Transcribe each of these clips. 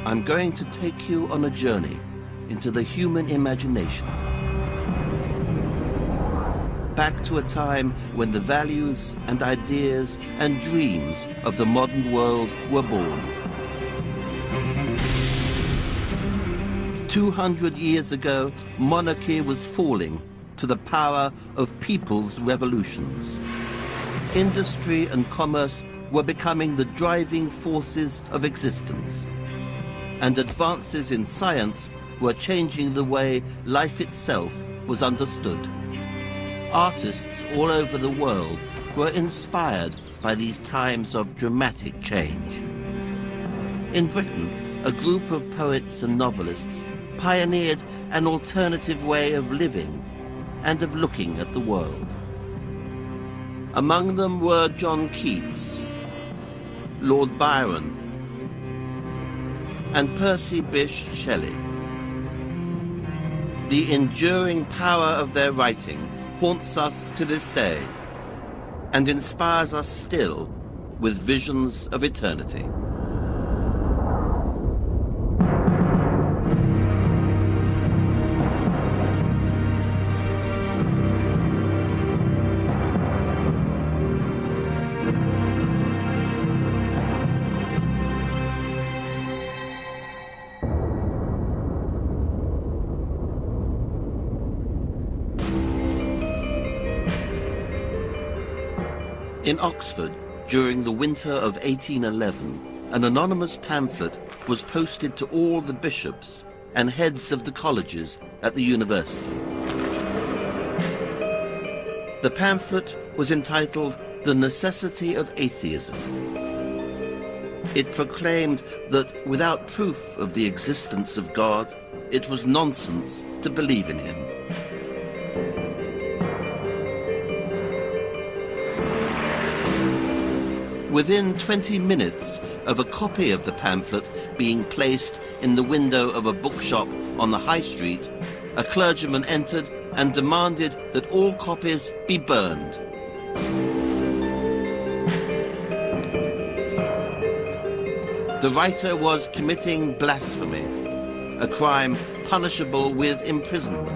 I'm going to take you on a journey into the human imagination. Back to a time when the values and ideas and dreams of the modern world were born. 200 years ago, monarchy was falling to the power of people's revolutions. Industry and commerce were becoming the driving forces of existence. And advances in science were changing the way life itself was understood. Artists all over the world were inspired by these times of dramatic change. In Britain, a group of poets and novelists pioneered an alternative way of living and of looking at the world. Among them were John Keats, Lord Byron, and Percy Bysshe Shelley. The enduring power of their writing haunts us to this day and inspires us still with visions of eternity. In Oxford, during the winter of 1811, an anonymous pamphlet was posted to all the bishops and heads of the colleges at the university. The pamphlet was entitled "The Necessity of Atheism." It proclaimed that without proof of the existence of God, it was nonsense to believe in him. Within 20 minutes of a copy of the pamphlet being placed in the window of a bookshop on the High Street, a clergyman entered and demanded that all copies be burned. The writer was committing blasphemy, a crime punishable with imprisonment.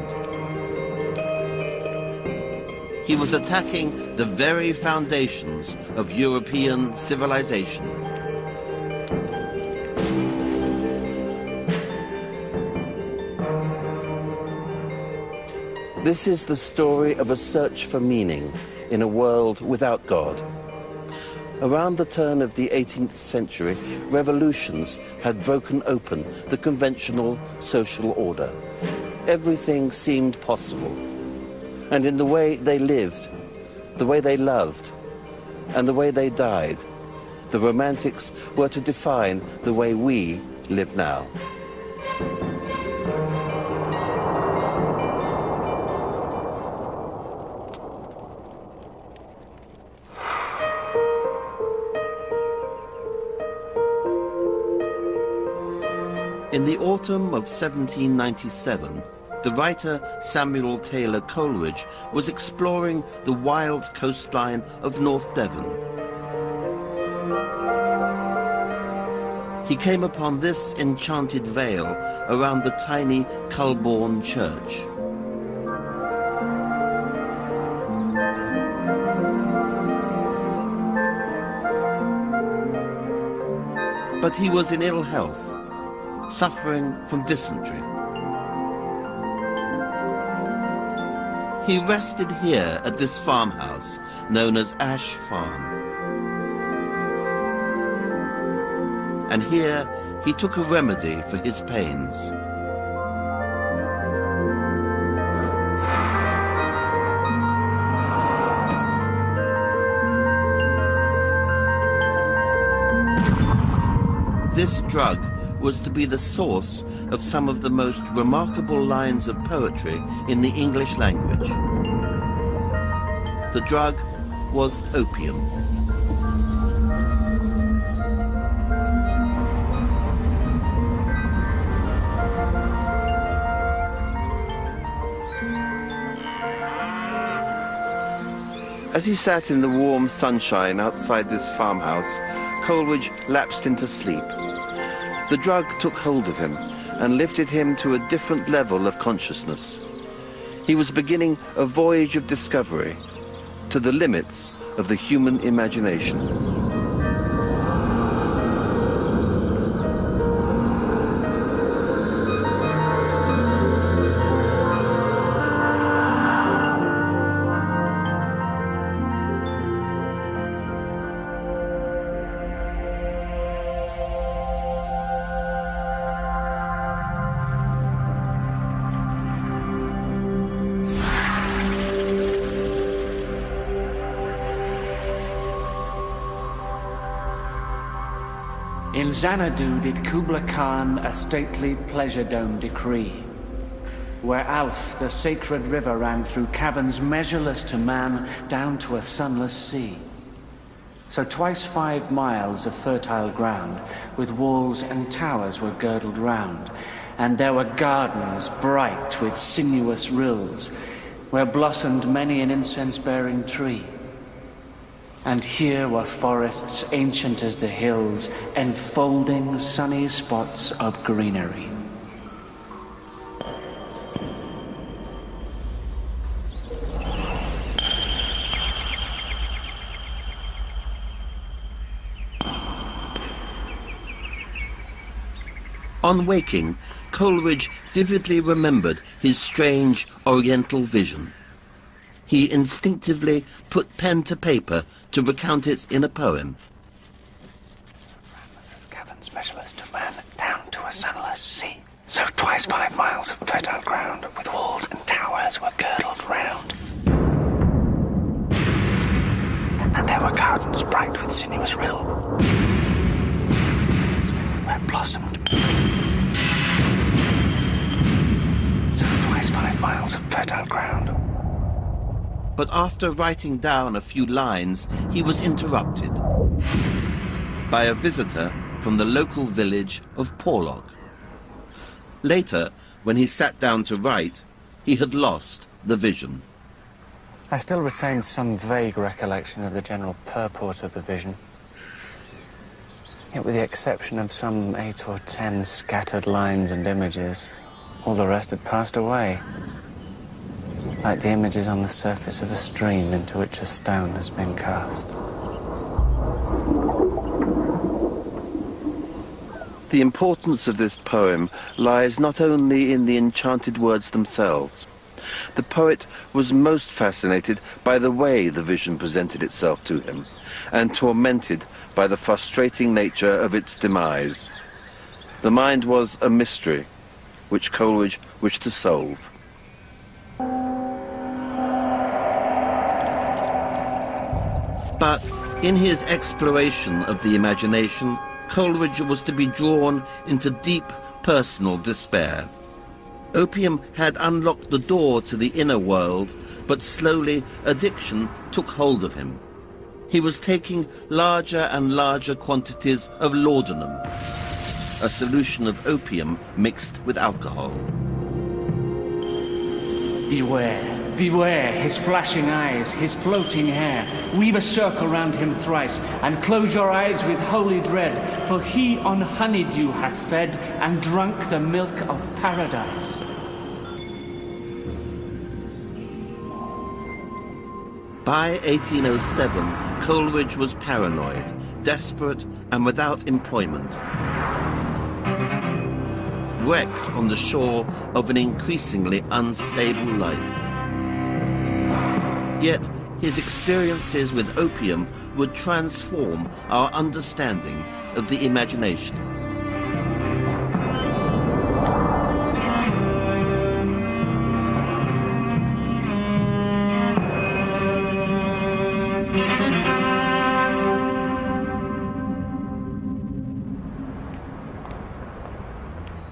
He was attacking the very foundations of European civilization. This is the story of a search for meaning in a world without God. Around the turn of the 18th century, revolutions had broken open the conventional social order. Everything seemed possible. And in the way they lived, the way they loved, and the way they died, the Romantics were to define the way we live now. In the autumn of 1797, the writer Samuel Taylor Coleridge was exploring the wild coastline of North Devon. He came upon this enchanted vale around the tiny Culbourne church. But he was in ill health, suffering from dysentery. He rested here at this farmhouse, known as Ash Farm. And here he took a remedy for his pains. This drug was to be the source of some of the most remarkable lines of poetry in the English language. The drug was opium. As he sat in the warm sunshine outside this farmhouse, Coleridge lapsed into sleep. The drug took hold of him and lifted him to a different level of consciousness. He was beginning a voyage of discovery to the limits of the human imagination. In Xanadu did Kubla Khan a stately pleasure dome decree, where Alf, the sacred river, ran through caverns measureless to man, down to a sunless sea. So twice 5 miles of fertile ground, with walls and towers were girdled round, and there were gardens bright with sinuous rills, where blossomed many an incense-bearing tree. And here were forests ancient as the hills, enfolding sunny spots of greenery. On waking, Coleridge vividly remembered his strange oriental vision. He instinctively put pen to paper to recount it in a poem. Caverns measureless to man, down to a sunless sea. So twice 5 miles of fertile ground, with walls and towers were girdled round. And there were gardens bright with sinuous rill, where blossomed. So twice 5 miles of fertile ground. But after writing down a few lines, he was interrupted by a visitor from the local village of Porlock. Later, when he sat down to write, he had lost the vision. I still retained some vague recollection of the general purport of the vision. Yet with the exception of some 8 or 10 scattered lines and images, all the rest had passed away. Like the images on the surface of a stream into which a stone has been cast. The importance of this poem lies not only in the enchanted words themselves. The poet was most fascinated by the way the vision presented itself to him, and tormented by the frustrating nature of its demise. The mind was a mystery, which Coleridge wished to solve. But in his exploration of the imagination, Coleridge was to be drawn into deep personal despair. Opium had unlocked the door to the inner world, but slowly addiction took hold of him. He was taking larger and larger quantities of laudanum, a solution of opium mixed with alcohol. Beware, beware, his flashing eyes, his floating hair. Weave a circle round him thrice, and close your eyes with holy dread, for he on honeydew hath fed, and drunk the milk of paradise. By 1807, Coleridge was paranoid, desperate, and without employment. Wrecked on the shore of an increasingly unstable life. Yet his experiences with opium would transform our understanding of the imagination.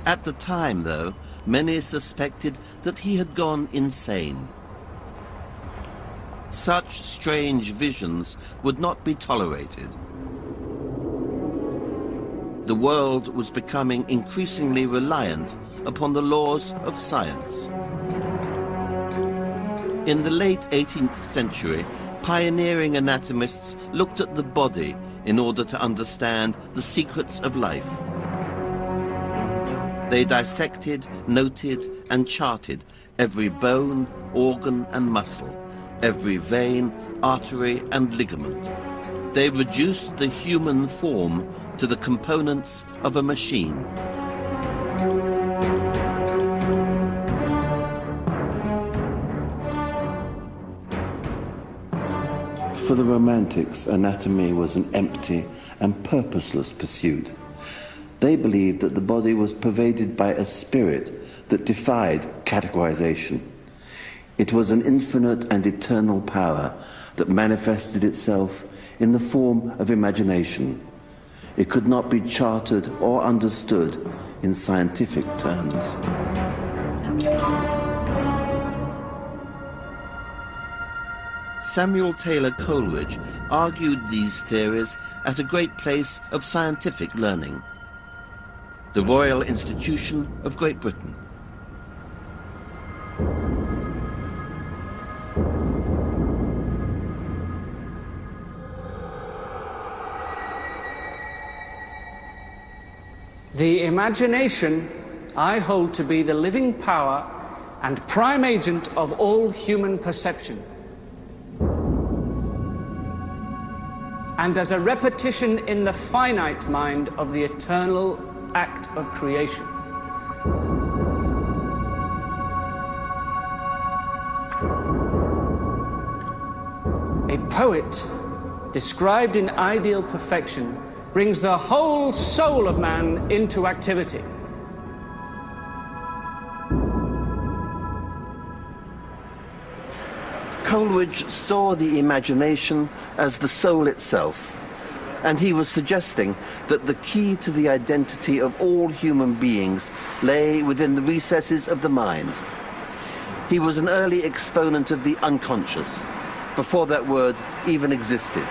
At the time, though, many suspected that he had gone insane. Such strange visions would not be tolerated. The world was becoming increasingly reliant upon the laws of science. In the late 18th century, pioneering anatomists looked at the body in order to understand the secrets of life. They dissected, noted, and charted every bone, organ, and muscle, every vein, artery, and ligament. They reduced the human form to the components of a machine. For the Romantics, anatomy was an empty and purposeless pursuit. They believed that the body was pervaded by a spirit that defied categorization. It was an infinite and eternal power that manifested itself in the form of imagination. It could not be charted or understood in scientific terms. Samuel Taylor Coleridge argued these theories at a great place of scientific learning, the Royal Institution of Great Britain. The imagination I hold to be the living power and prime agent of all human perception, and as a repetition in the finite mind of the eternal act of creation. A poet, described in ideal perfection, brings the whole soul of man into activity. Coleridge saw the imagination as the soul itself, and he was suggesting that the key to the identity of all human beings lay within the recesses of the mind. He was an early exponent of the unconscious, before that word even existed.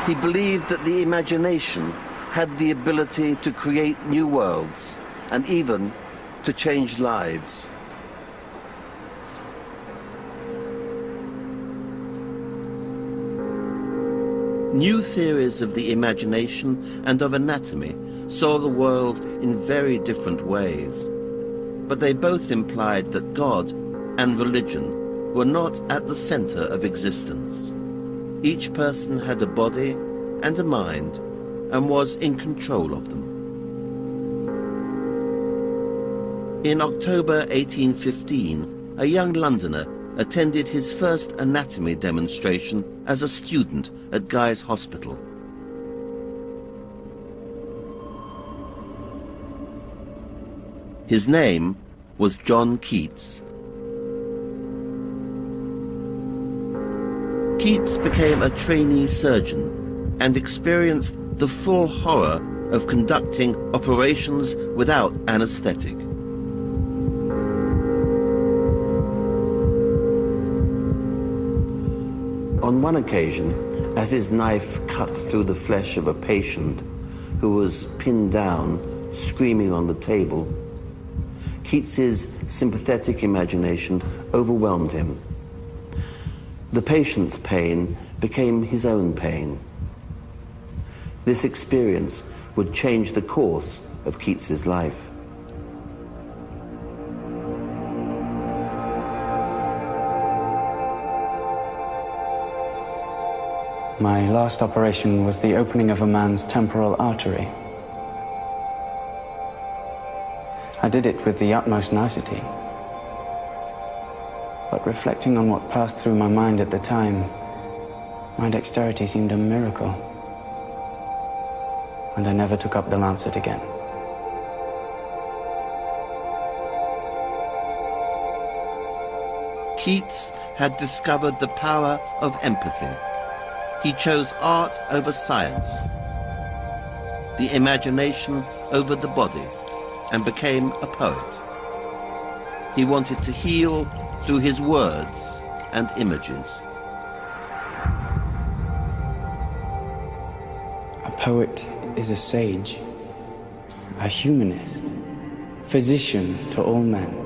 He believed that the imagination had the ability to create new worlds, and even to change lives. New theories of the imagination and of anatomy saw the world in very different ways, but they both implied that God and religion were not at the center of existence. Each person had a body and a mind and was in control of them. In October 1815, a young Londoner attended his first anatomy demonstration as a student at Guy's Hospital. His name was John Keats. Keats became a trainee surgeon and experienced the full horror of conducting operations without anesthetic. On one occasion, as his knife cut through the flesh of a patient who was pinned down, screaming on the table, Keats's sympathetic imagination overwhelmed him. The patient's pain became his own pain. This experience would change the course of Keats's life. My last operation was the opening of a man's temporal artery. I did it with the utmost nicety. But reflecting on what passed through my mind at the time, my dexterity seemed a miracle. And I never took up the lancet again. Keats had discovered the power of empathy. He chose art over science, the imagination over the body, and became a poet. He wanted to heal through his words and images. A poet is a sage, a humanist, physician to all men.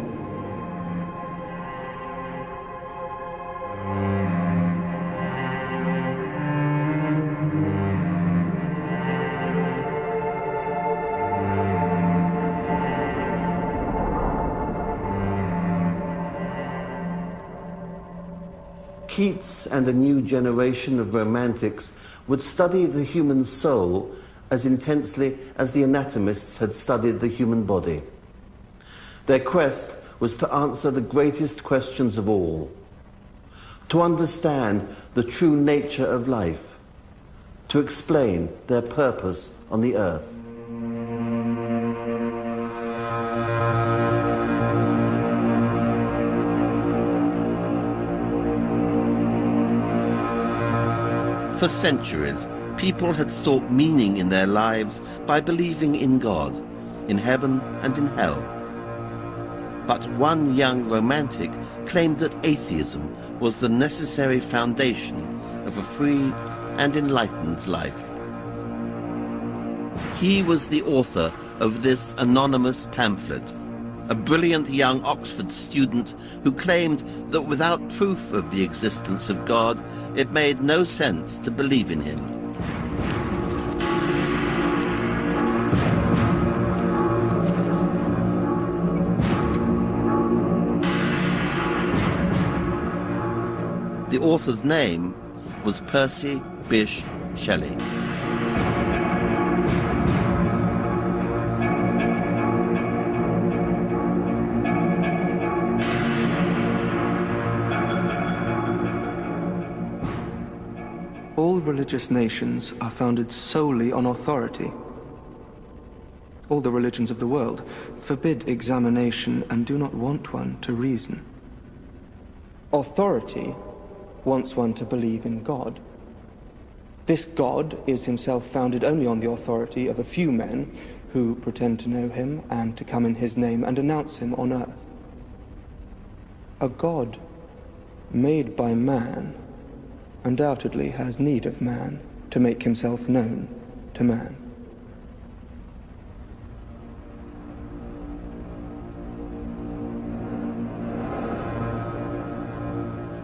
Keats and a new generation of romantics would study the human soul as intensely as the anatomists had studied the human body. Their quest was to answer the greatest questions of all, to understand the true nature of life, to explain their purpose on the earth. For centuries, people had sought meaning in their lives by believing in God, in heaven and in hell. But one young romantic claimed that atheism was the necessary foundation of a free and enlightened life. He was the author of this anonymous pamphlet, a brilliant young Oxford student who claimed that without proof of the existence of God, it made no sense to believe in him. The author's name was Percy Bysshe Shelley. All religious nations are founded solely on authority. All the religions of the world forbid examination and do not want one to reason. Authority wants one to believe in God. This God is himself founded only on the authority of a few men who pretend to know him and to come in his name and announce him on earth. A God made by man undoubtedly has need of man to make himself known to man.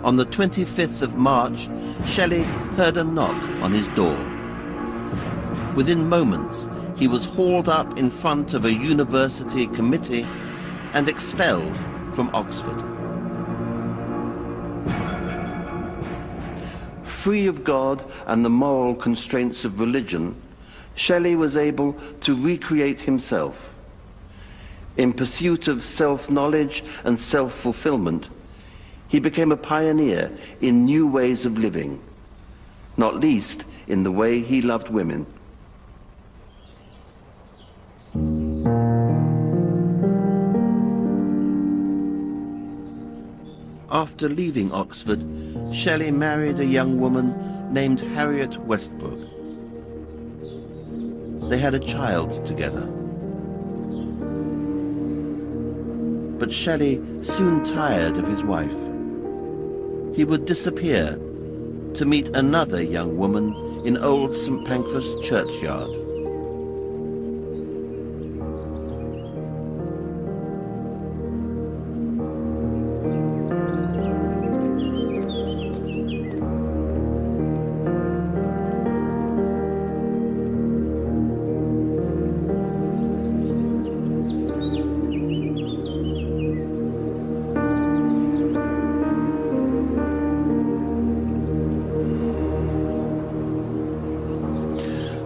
On the 25th of March, Shelley heard a knock on his door. Within moments, he was hauled up in front of a university committee and expelled from Oxford. Free of God and the moral constraints of religion, Shelley was able to recreate himself. In pursuit of self-knowledge and self-fulfillment, he became a pioneer in new ways of living, not least in the way he loved women. After leaving Oxford, Shelley married a young woman named Harriet Westbrook. They had a child together. But Shelley soon tired of his wife. He would disappear to meet another young woman in Old St. Pancras churchyard.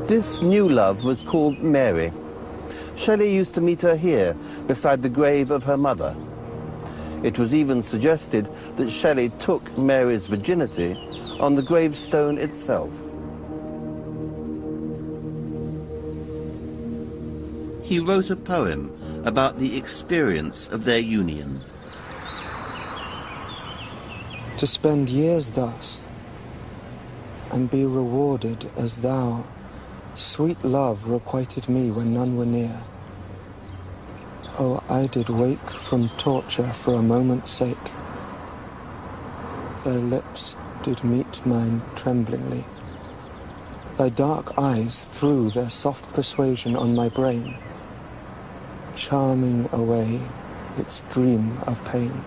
This new love was called Mary. Shelley used to meet her here, beside the grave of her mother. It was even suggested that Shelley took Mary's virginity on the gravestone itself. He wrote a poem about the experience of their union. To spend years thus, and be rewarded as thou, sweet love, requited me when none were near. Oh, I did wake from torture for a moment's sake. Thy lips did meet mine tremblingly. Thy dark eyes threw their soft persuasion on my brain, charming away its dream of pain.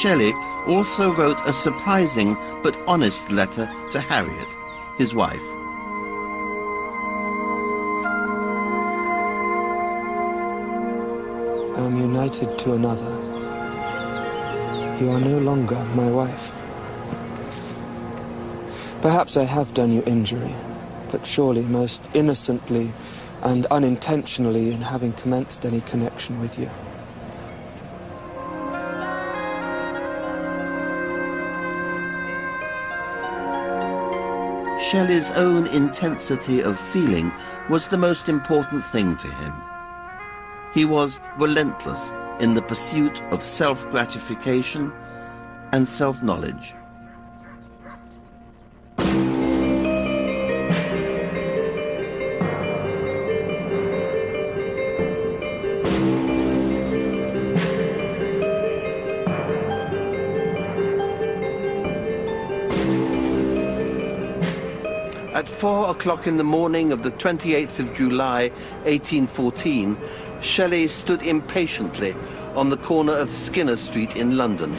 Shelley also wrote a surprising but honest letter to Harriet, his wife. I am united to another. You are no longer my wife. Perhaps I have done you injury, but surely most innocently and unintentionally in having commenced any connection with you. Shelley's own intensity of feeling was the most important thing to him. He was relentless in the pursuit of self-gratification and self-knowledge. At 4 o'clock in the morning of the 28th of July, 1814, Shelley stood impatiently on the corner of Skinner Street in London,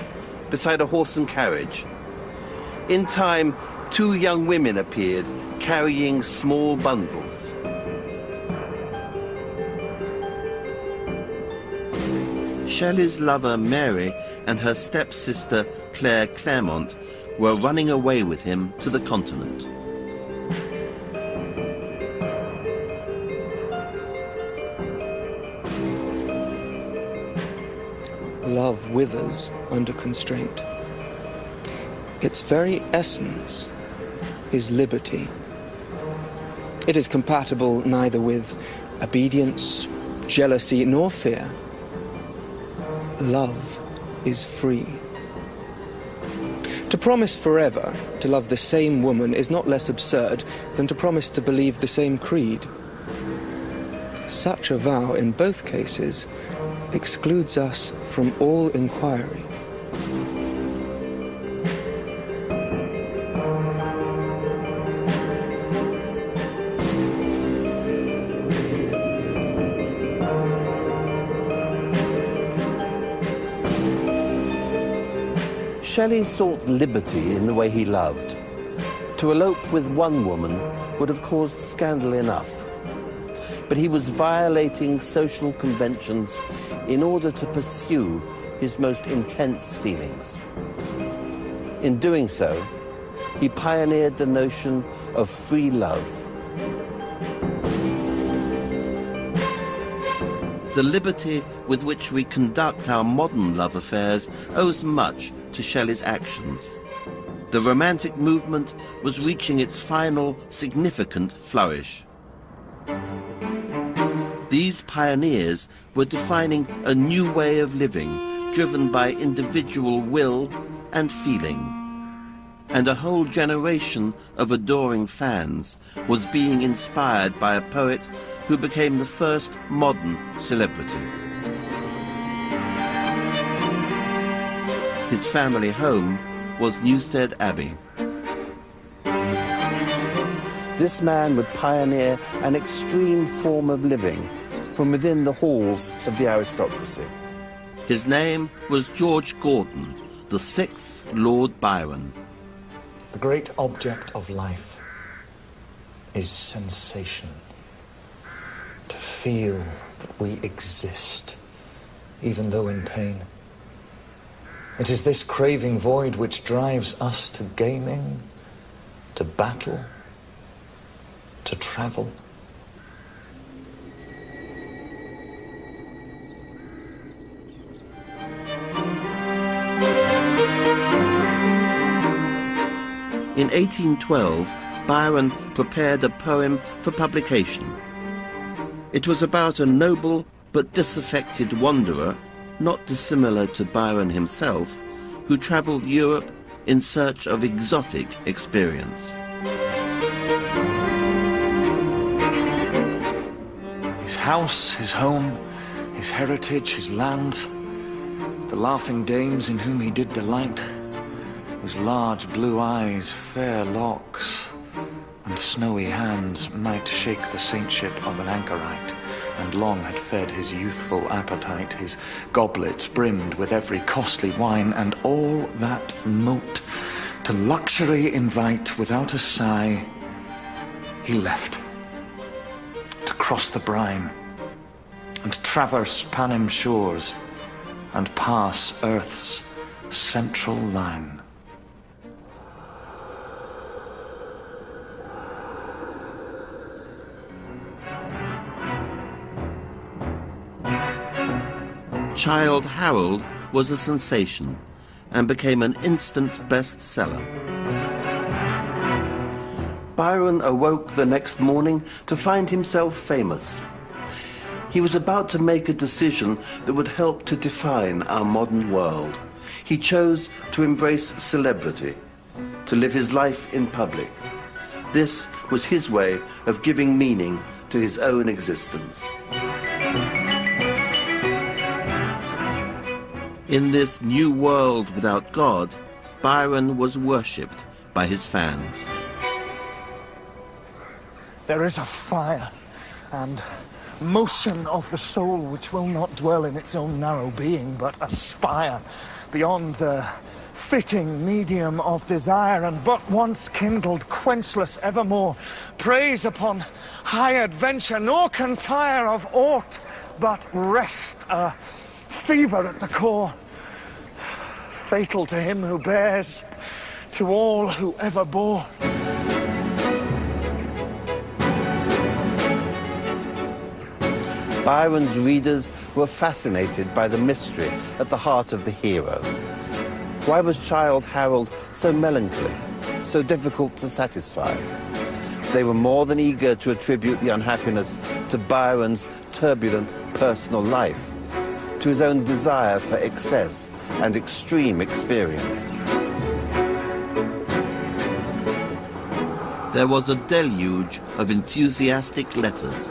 beside a horse and carriage. In time, 2 young women appeared, carrying small bundles. Shelley's lover Mary and her stepsister Claire Clairmont were running away with him to the continent. Love withers under constraint. Its very essence is liberty. It is compatible neither with obedience, jealousy, nor fear. Love is free. To promise forever to love the same woman is not less absurd than to promise to believe the same creed. Such a vow, in both cases, excludes us from all inquiry. Shelley sought liberty in the way he loved. To elope with one woman would have caused scandal enough. But he was violating social conventions in order to pursue his most intense feelings. In doing so, he pioneered the notion of free love. The liberty with which we conduct our modern love affairs owes much to Shelley's actions. The Romantic movement was reaching its final significant flourish. These pioneers were defining a new way of living, driven by individual will and feeling. And a whole generation of adoring fans was being inspired by a poet who became the first modern celebrity. His family home was Newstead Abbey. This man would pioneer an extreme form of living from within the halls of the aristocracy. His name was George Gordon, the 6th Lord Byron. The great object of life is sensation. To feel that we exist, even though in pain. It is this craving void which drives us to gaming, to battle, to travel. In 1812, Byron prepared a poem for publication. It was about a noble but disaffected wanderer, not dissimilar to Byron himself, who travelled Europe in search of exotic experience. His house, his home, his heritage, his land, the laughing dames in whom he did delight, whose large blue eyes, fair locks, and snowy hands might shake the saintship of an anchorite, and long had fed his youthful appetite, his goblets brimmed with every costly wine, and all that mote to luxury invite without a sigh, he left to cross the brine and traverse Panem shores and pass earth's central line. Childe Harold was a sensation and became an instant bestseller. Byron awoke the next morning to find himself famous. He was about to make a decision that would help to define our modern world. He chose to embrace celebrity, to live his life in public. This was his way of giving meaning to his own existence. In this new world without God, Byron was worshipped by his fans. There is a fire and motion of the soul which will not dwell in its own narrow being, but aspire beyond the fitting medium of desire, and but once kindled, quenchless evermore, preys upon high adventure, nor can tire of aught but rest, a fever at the core, fatal to him who bears, to all who ever bore. Byron's readers were fascinated by the mystery at the heart of the hero. Why was Childe Harold so melancholy, so difficult to satisfy? They were more than eager to attribute the unhappiness to Byron's turbulent personal life, to his own desire for excess and extreme experience. There was a deluge of enthusiastic letters.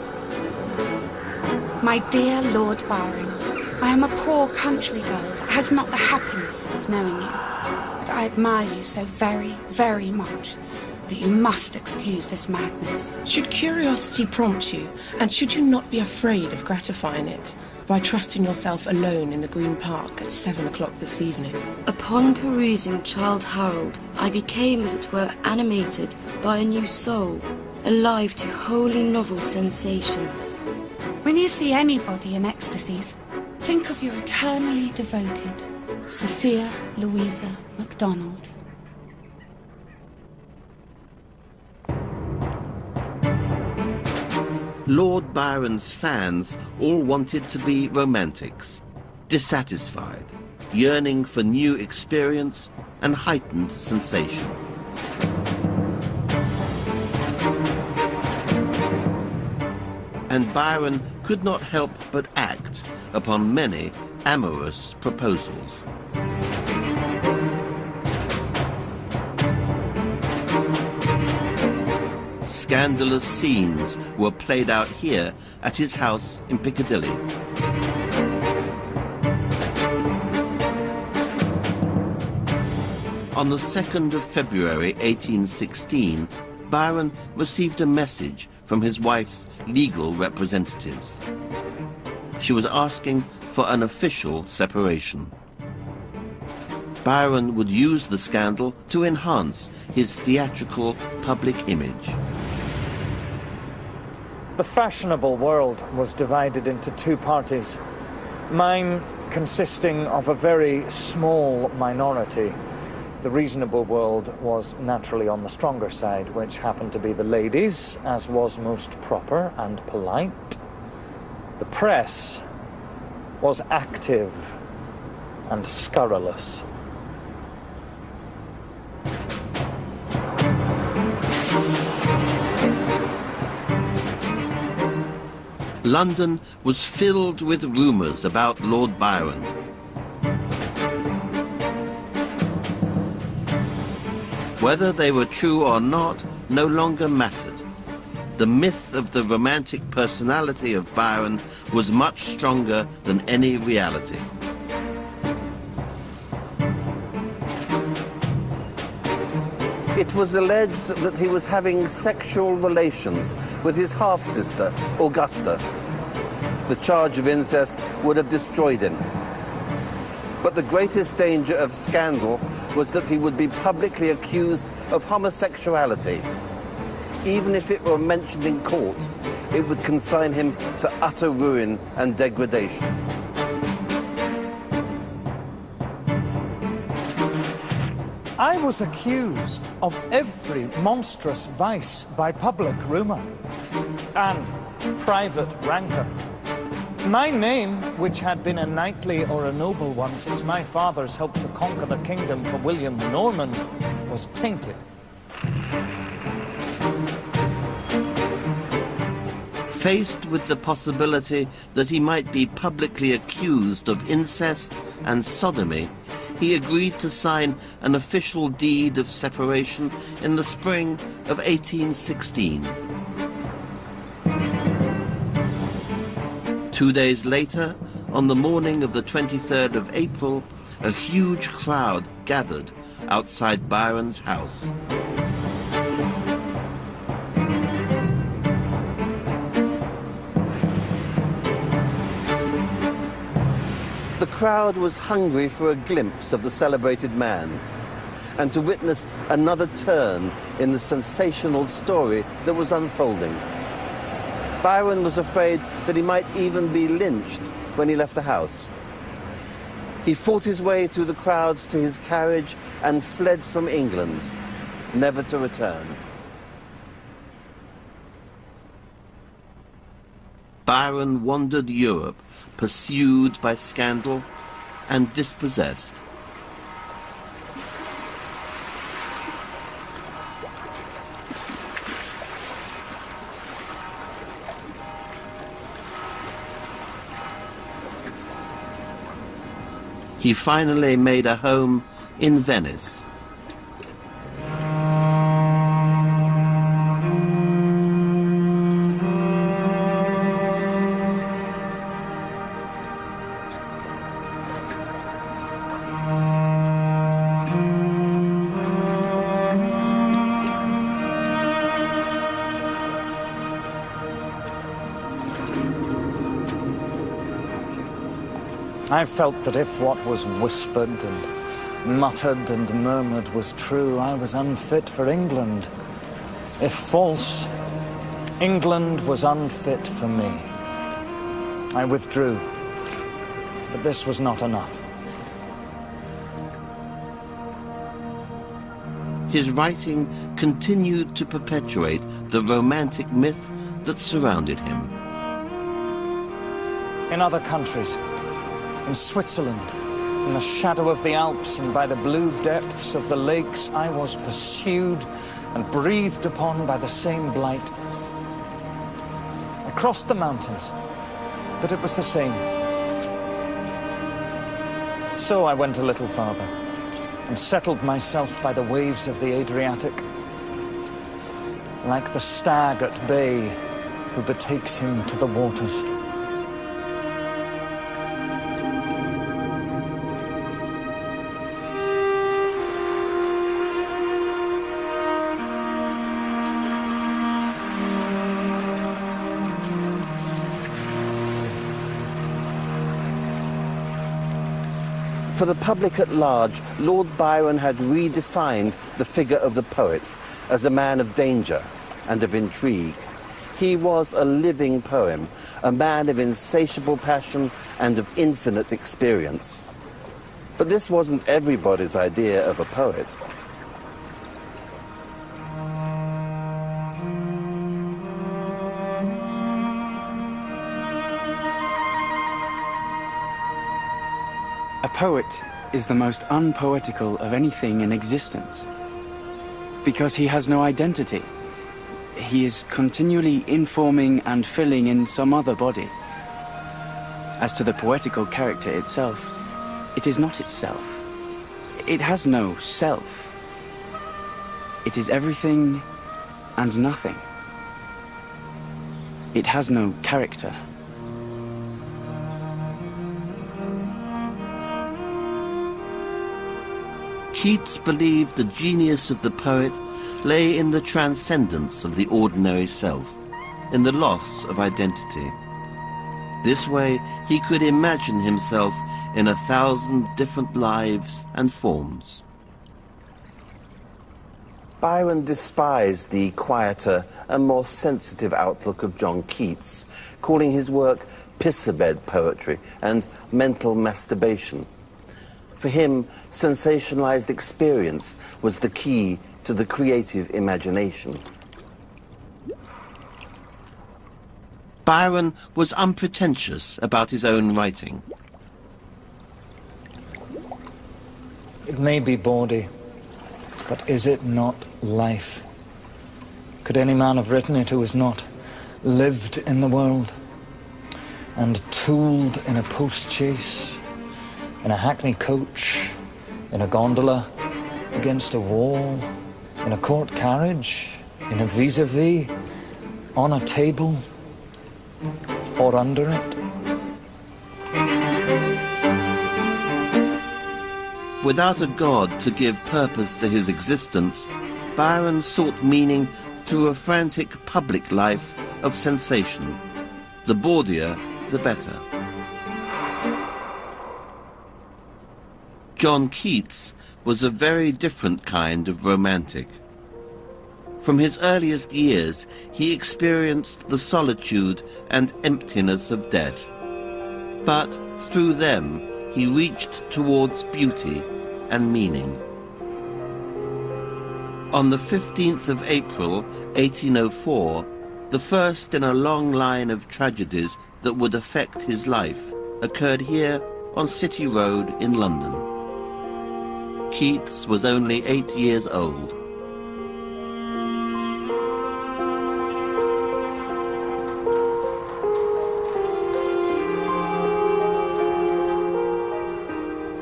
My dear Lord Byron, I am a poor country girl that has not the happiness of knowing you, but I admire you so very, very much that you must excuse this madness. Should curiosity prompt you, and should you not be afraid of gratifying it by trusting yourself alone in the Green Park at 7 o'clock this evening? Upon perusing Childe Harold, I became, as it were, animated by a new soul, alive to wholly novel sensations. When you see anybody in ecstasies, think of your eternally devoted Sophia Louisa MacDonald. Lord Byron's fans all wanted to be romantics, dissatisfied, yearning for new experience and heightened sensation. And Byron could not help but act upon many amorous proposals. Scandalous scenes were played out here at his house in Piccadilly. On the 2nd of February 1816, Byron received a message from his wife's legal representatives. She was asking for an official separation. Byron would use the scandal to enhance his theatrical public image. The fashionable world was divided into two parties, mine consisting of a very small minority. The reasonable world was naturally on the stronger side, which happened to be the ladies, as was most proper and polite. The press was active and scurrilous. London was filled with rumours about Lord Byron. Whether they were true or not no longer mattered. The myth of the romantic personality of Byron was much stronger than any reality. It was alleged that he was having sexual relations with his half-sister, Augusta. The charge of incest would have destroyed him. But the greatest danger of scandal was that he would be publicly accused of homosexuality. Even if it were mentioned in court, it would consign him to utter ruin and degradation. I was accused of every monstrous vice by public rumour and private rancour. My name, which had been a knightly or a noble one since my fathers helped to conquer the kingdom for William the Norman, was tainted. Faced with the possibility that he might be publicly accused of incest and sodomy, he agreed to sign an official deed of separation in the spring of 1816. 2 days later, on the morning of the 23rd of April, a huge crowd gathered outside Byron's house. The crowd was hungry for a glimpse of the celebrated man and to witness another turn in the sensational story that was unfolding. Byron was afraid that he might even be lynched when he left the house. He fought his way through the crowds to his carriage and fled from England, never to return. Byron wandered Europe, pursued by scandal and dispossessed. He finally made a home in Venice. I felt that if what was whispered and muttered and murmured was true, I was unfit for England. If false, England was unfit for me. I withdrew, but this was not enough. His writing continued to perpetuate the romantic myth that surrounded him. In other countries, in Switzerland, in the shadow of the Alps and by the blue depths of the lakes, I was pursued and breathed upon by the same blight. I crossed the mountains, but it was the same. So I went a little farther and settled myself by the waves of the Adriatic, like the stag at bay who betakes him to the waters. For the public at large, Lord Byron had redefined the figure of the poet as a man of danger and of intrigue. He was a living poem, a man of insatiable passion and of infinite experience. But this wasn't everybody's idea of a poet. A poet is the most unpoetical of anything in existence, because he has no identity. He is continually informing and filling in some other body. As to the poetical character itself, it is not itself. It has no self. It is everything and nothing. It has no character. Keats believed the genius of the poet lay in the transcendence of the ordinary self, in the loss of identity. This way he could imagine himself in 1,000 different lives and forms. Byron despised the quieter and more sensitive outlook of John Keats, calling his work piss-a-bed poetry and mental masturbation. For him, sensationalized experience was the key to the creative imagination. Byron was unpretentious about his own writing. It may be bawdy, but is it not life? Could any man have written it who has not lived in the world and tooled in a post-chaise, in a hackney coach, in a gondola, against a wall, in a court carriage, in a vis-a-vis, on a table, or under it? Without a god to give purpose to his existence, Byron sought meaning through a frantic public life of sensation. The bawdier, the better. John Keats was a very different kind of romantic. From his earliest years, he experienced the solitude and emptiness of death. But through them, he reached towards beauty and meaning. On the 15th of April, 1804, the first in a long line of tragedies that would affect his life occurred here on City Road in London. Keats was only 8 years old.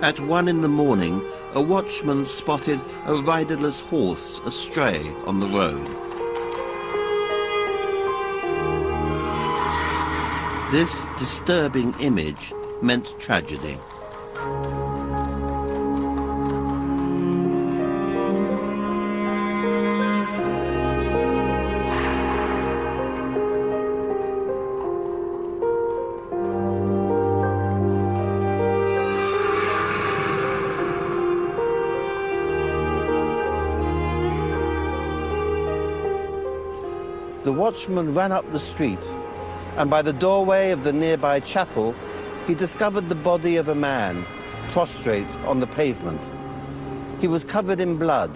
At 1 in the morning, a watchman spotted a riderless horse astray on the road. This disturbing image meant tragedy. The watchman ran up the street, and by the doorway of the nearby chapel, he discovered the body of a man, prostrate on the pavement. He was covered in blood,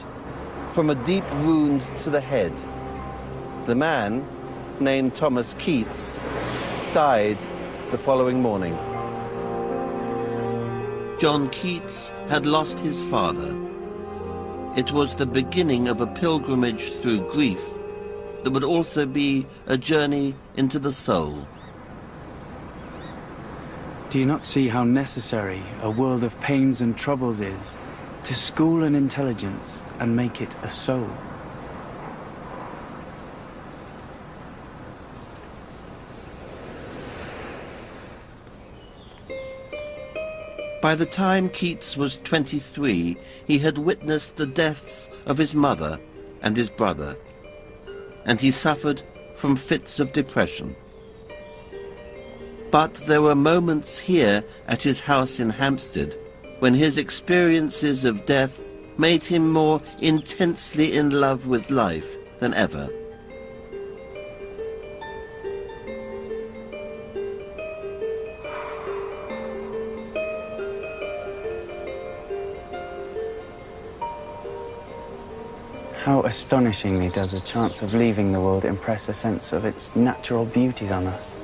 from a deep wound to the head. The man, named Thomas Keats, died the following morning. John Keats had lost his father. It was the beginning of a pilgrimage through grief that would also be a journey into the soul. Do you not see how necessary a world of pains and troubles is to school an intelligence and make it a soul? By the time Keats was 23, he had witnessed the deaths of his mother and his brother, and he suffered from fits of depression. But there were moments here at his house in Hampstead when his experiences of death made him more intensely in love with life than ever. How astonishingly does the chance of leaving the world impress a sense of its natural beauties on us.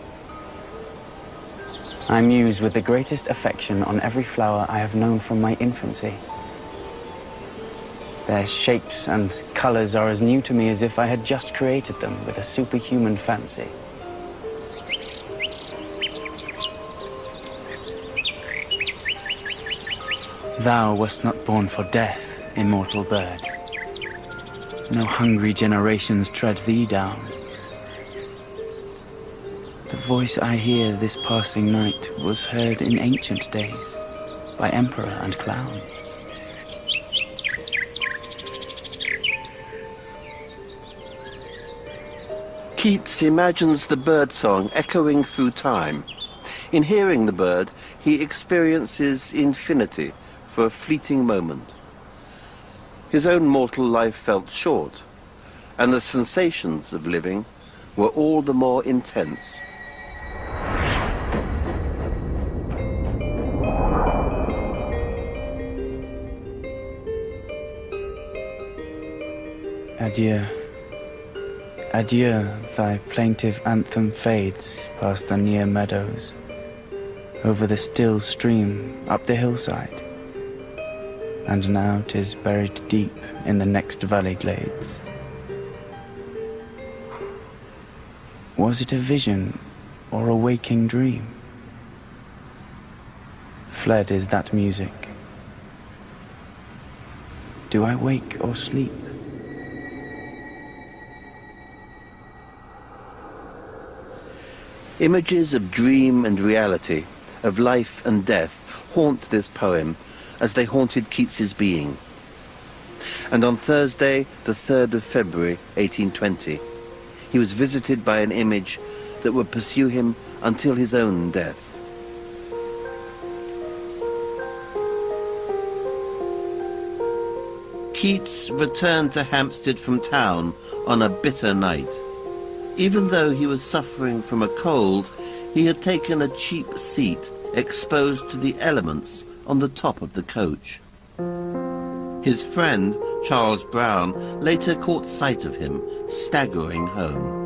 I muse with the greatest affection on every flower I have known from my infancy. Their shapes and colours are as new to me as if I had just created them with a superhuman fancy. Thou wast not born for death, immortal bird. No hungry generations tread thee down. The voice I hear this passing night was heard in ancient days by emperor and clown. Keats imagines the birdsong echoing through time. In hearing the bird, he experiences infinity for a fleeting moment. His own mortal life felt short, and the sensations of living were all the more intense. Adieu. Adieu, thy plaintive anthem fades past the near meadows, over the still stream, up the hillside, and now 'tis buried deep in the next valley glades. Was it a vision or a waking dream? Fled is that music. Do I wake or sleep? Images of dream and reality, of life and death, haunt this poem as they haunted Keats's being. And on Thursday, the 3rd of February, 1820, he was visited by an image that would pursue him until his own death. Keats returned to Hampstead from town on a bitter night. Even though he was suffering from a cold, he had taken a cheap seat exposed to the elements on the top of the coach. His friend, Charles Brown, later caught sight of him staggering home.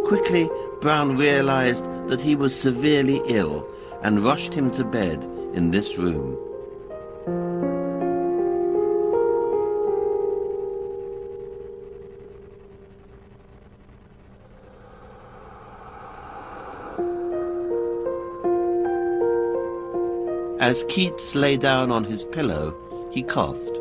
Quickly, Brown realized that he was severely ill and rushed him to bed in this room. As Keats lay down on his pillow, he coughed.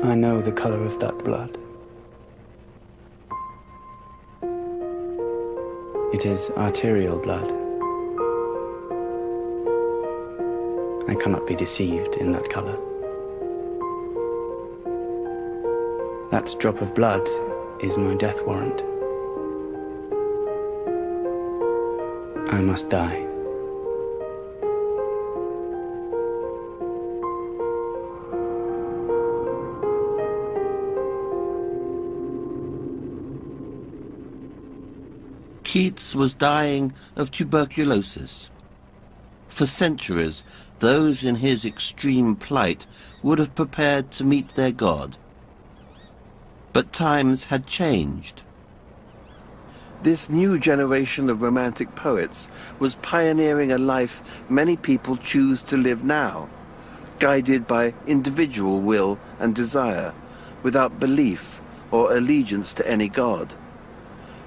I know the color of that blood. It is arterial blood. I cannot be deceived in that color. That drop of blood is my death warrant. I must die. Keats was dying of tuberculosis. For centuries, those in his extreme plight would have prepared to meet their God. But times had changed. This new generation of romantic poets was pioneering a life many people choose to live now, guided by individual will and desire, without belief or allegiance to any god.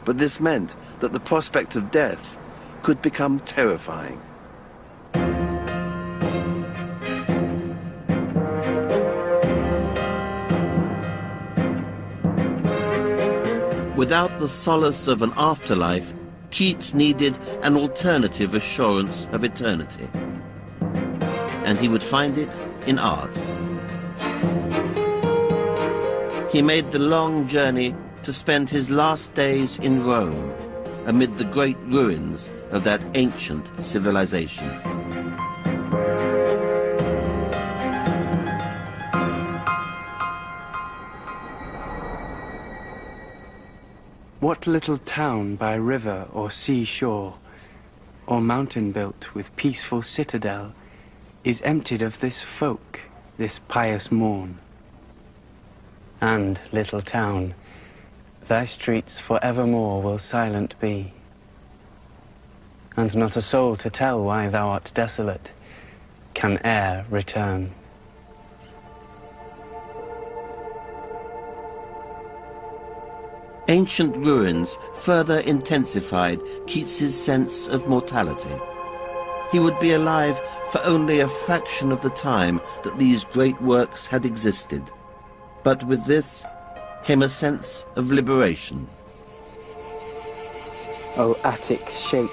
But this meant that the prospect of death could become terrifying. Without the solace of an afterlife, Keats needed an alternative assurance of eternity. And he would find it in art. He made the long journey to spend his last days in Rome, amid the great ruins of that ancient civilization. What little town by river or sea shore, or mountain built with peaceful citadel, is emptied of this folk, this pious morn? And, little town, thy streets for evermore will silent be, and not a soul to tell why thou art desolate can e'er return. Ancient ruins further intensified Keats's sense of mortality. He would be alive for only a fraction of the time that these great works had existed. But with this came a sense of liberation. O Attic shape,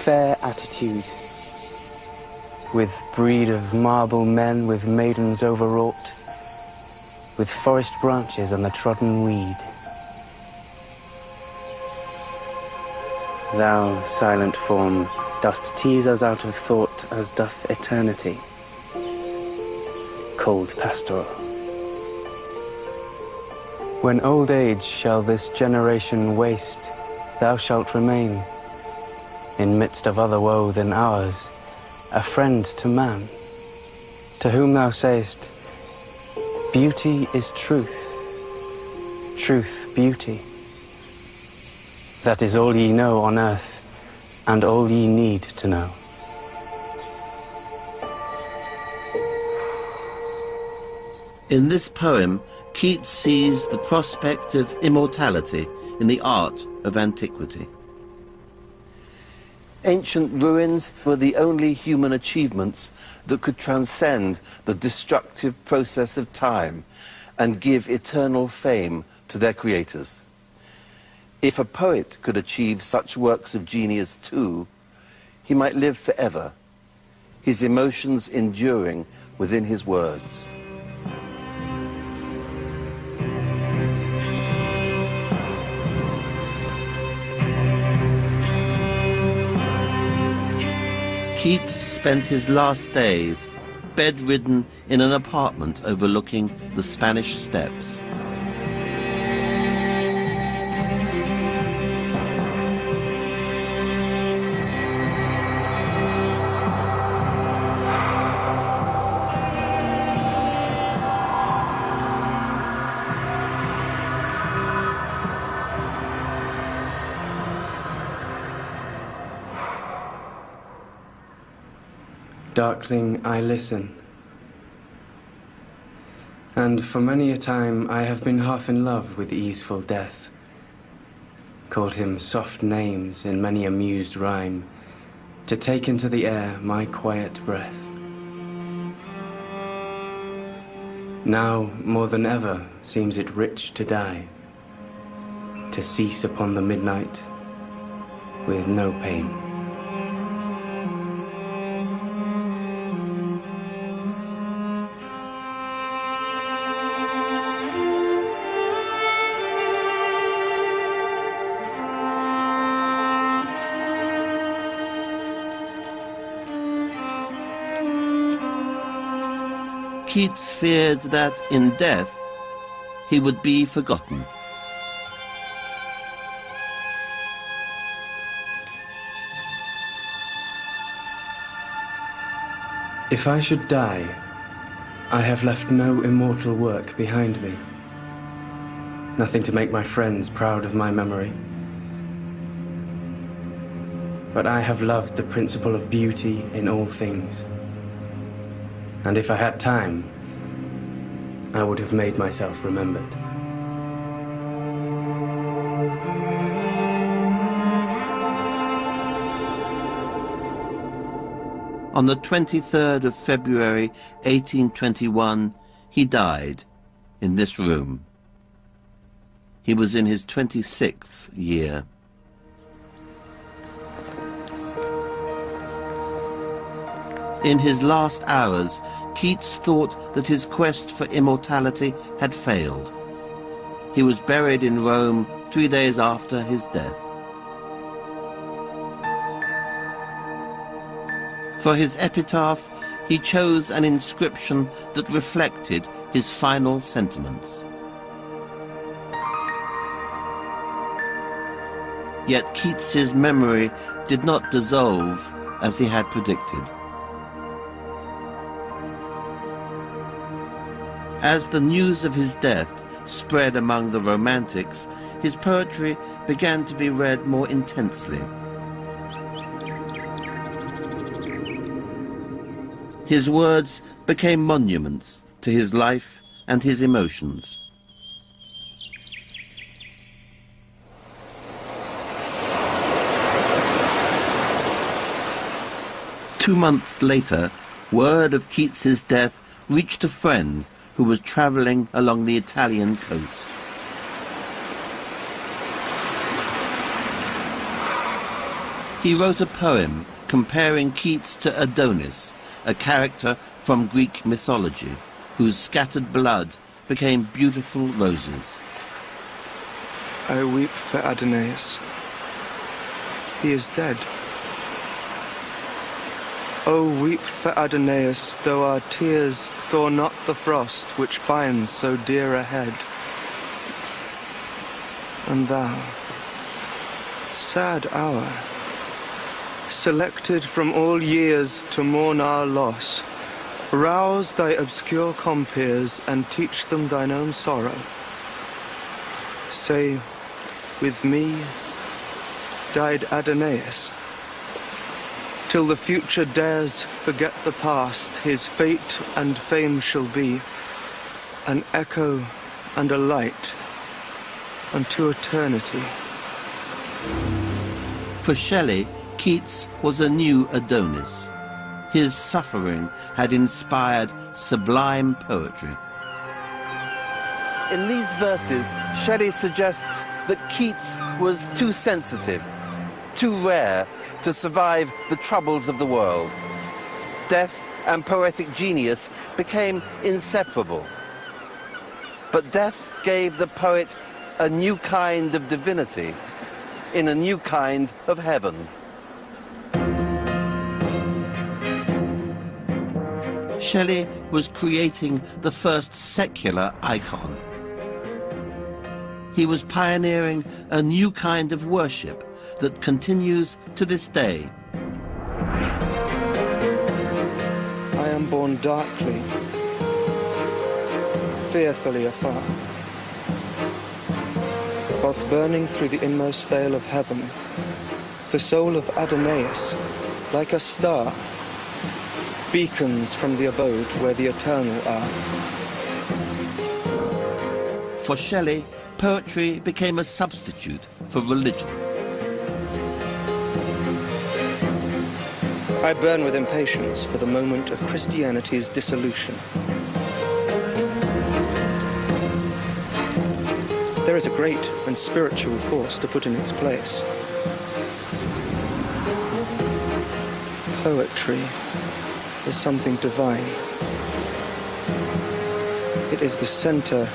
fair attitude, with breed of marble men, with maidens overwrought, with forest branches and the trodden weed. Thou, silent form, dost tease us out of thought as doth eternity, cold pastoral. When old age shall this generation waste, thou shalt remain, in midst of other woe than ours, a friend to man, to whom thou sayest, beauty is truth, truth beauty. That is all ye know on earth, and all ye need to know. In this poem, Keats sees the prospect of immortality in the art of antiquity. Ancient ruins were the only human achievements that could transcend the destructive process of time and give eternal fame to their creators. If a poet could achieve such works of genius too, he might live forever, his emotions enduring within his words. Keats spent his last days bedridden in an apartment overlooking the Spanish Steps. Darkling, I listen, and for many a time I have been half in love with easeful death, called him soft names in many a mused rhyme, to take into the air my quiet breath. Now, more than ever, seems it rich to die, to cease upon the midnight with no pain. Keats feared that in death he would be forgotten. If I should die, I have left no immortal work behind me. Nothing to make my friends proud of my memory. But I have loved the principle of beauty in all things. And if I had time, I would have made myself remembered. On the 23rd of February 1821, he died in this room. He was in his 26th year. In his last hours, Keats thought that his quest for immortality had failed. He was buried in Rome 3 days after his death. For his epitaph, he chose an inscription that reflected his final sentiments. Yet Keats's memory did not dissolve as he had predicted. As the news of his death spread among the Romantics, his poetry began to be read more intensely. His words became monuments to his life and his emotions. Two months later, word of Keats's death reached a friend who was travelling along the Italian coast. He wrote a poem comparing Keats to Adonis a character from Greek mythology, whose scattered blood became beautiful roses. I weep for Adonais. He is dead. Oh, weep for Adonais, though our tears thaw not the frost which binds so dear a head. And thou, sad hour, selected from all years to mourn our loss, rouse thy obscure compeers and teach them thine own sorrow. Say, with me died Adonais. Till the future dares forget the past, his fate and fame shall be an echo and a light unto eternity. For Shelley, Keats was a new Adonis. His suffering had inspired sublime poetry. In these verses, Shelley suggests that Keats was too sensitive, too rare to survive the troubles of the world. Death and poetic genius became inseparable. But death gave the poet a new kind of divinity in a new kind of heaven. Shelley was creating the first secular icon. He was pioneering a new kind of worship that continues to this day. I am born darkly, fearfully afar. Whilst burning through the inmost veil of heaven, the soul of Adonais, like a star, beacons from the abode where the eternal are. For Shelley, poetry became a substitute for religion. I burn with impatience for the moment of Christianity's dissolution. There is a great and spiritual force to put in its place. Poetry is something divine. It is the center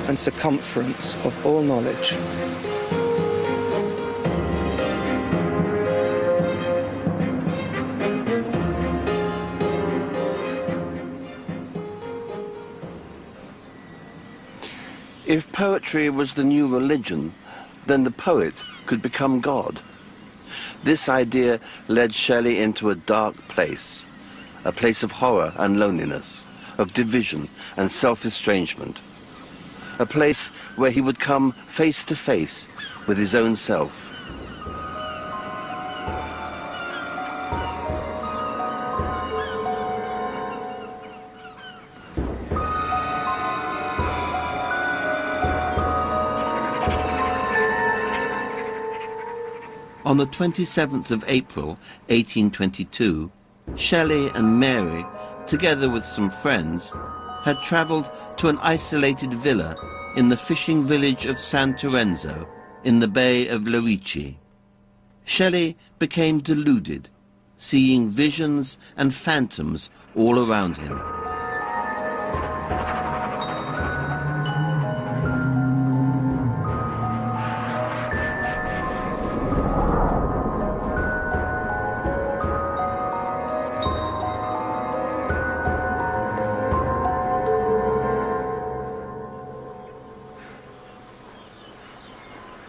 and circumference of all knowledge. If poetry was the new religion, then the poet could become God. This idea led Shelley into a dark place, a place of horror and loneliness, of division and self-estrangement, a place where he would come face to face with his own self. On the 27th of April, 1822, Shelley and Mary, together with some friends, had travelled to an isolated villa in the fishing village of San Terenzo, in the Bay of Lerici. Shelley became deluded, seeing visions and phantoms all around him.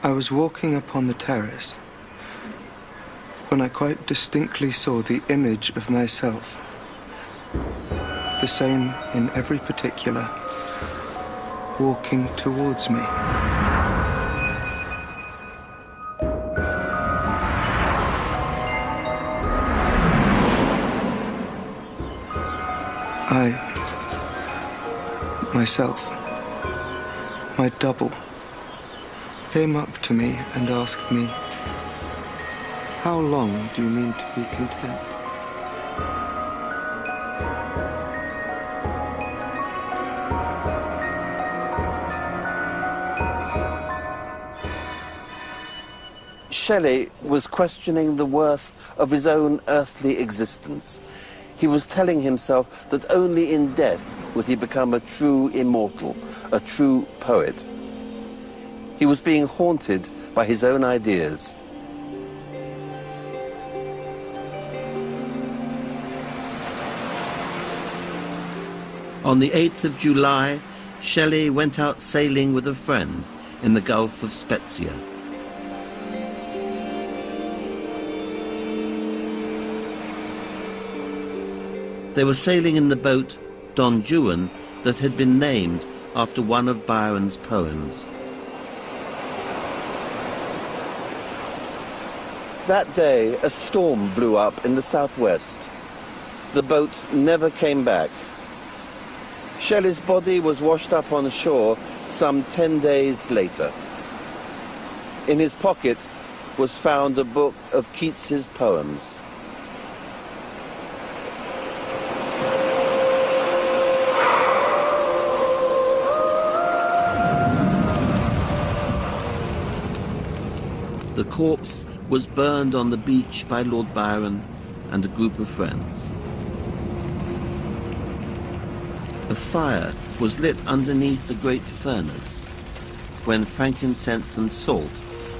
I was walking upon the terrace when I quite distinctly saw the image of myself, the same in every particular, walking towards me. I, myself, my double, came up to me and asked me, "How long do you mean to be content?" Shelley was questioning the worth of his own earthly existence. He was telling himself that only in death would he become a true immortal, a true poet. He was being haunted by his own ideas. On the 8th of July, Shelley went out sailing with a friend in the Gulf of Spezia. They were sailing in the boat Don Juan that had been named after one of Byron's poems. That day, a storm blew up in the southwest. The boat never came back. Shelley's body was washed up on shore some 10 days later. In his pocket was found a book of Keats's poems. The corpse was burned on the beach by Lord Byron and a group of friends. A fire was lit underneath the great furnace when frankincense and salt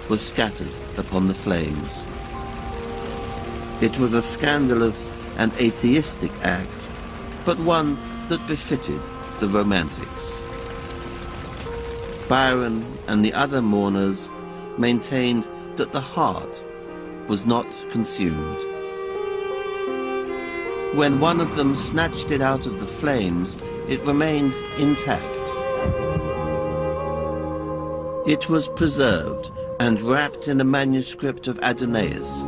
were scattered upon the flames. It was a scandalous and atheistic act, but one that befitted the Romantics. Byron and the other mourners maintained that the heart was not consumed. When one of them snatched it out of the flames, it remained intact. It was preserved and wrapped in a manuscript of Adonais,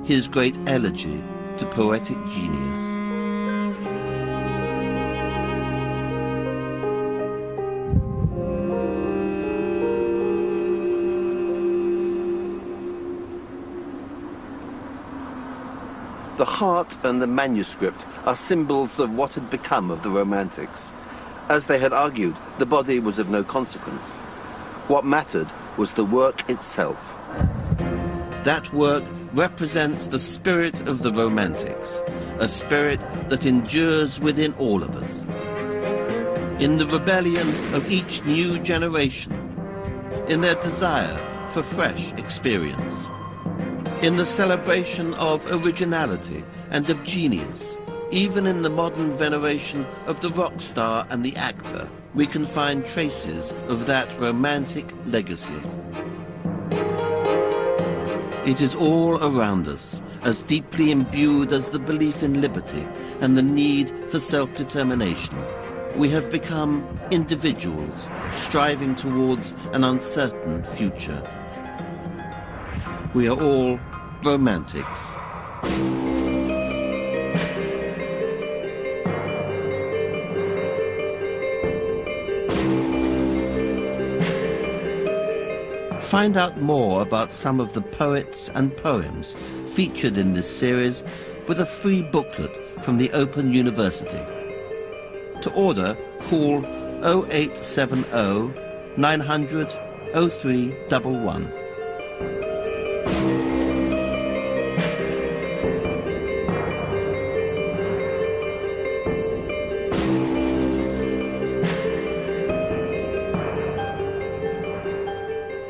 his great elegy to poetic genius. The heart and the manuscript are symbols of what had become of the Romantics. As they had argued, the body was of no consequence. What mattered was the work itself. That work represents the spirit of the Romantics, a spirit that endures within all of us. In the rebellion of each new generation, in their desire for fresh experience, in the celebration of originality and of genius, even in the modern veneration of the rock star and the actor, we can find traces of that romantic legacy. It is all around us, as deeply imbued as the belief in liberty and the need for self-determination. We have become individuals striving towards an uncertain future. We are all Romantics. Find out more about some of the poets and poems featured in this series with a free booklet from the Open University. To order, call 0870 900 0311.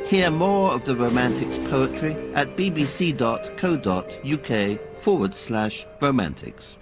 Hear more of the Romantics poetry at bbc.co.uk/Romantics.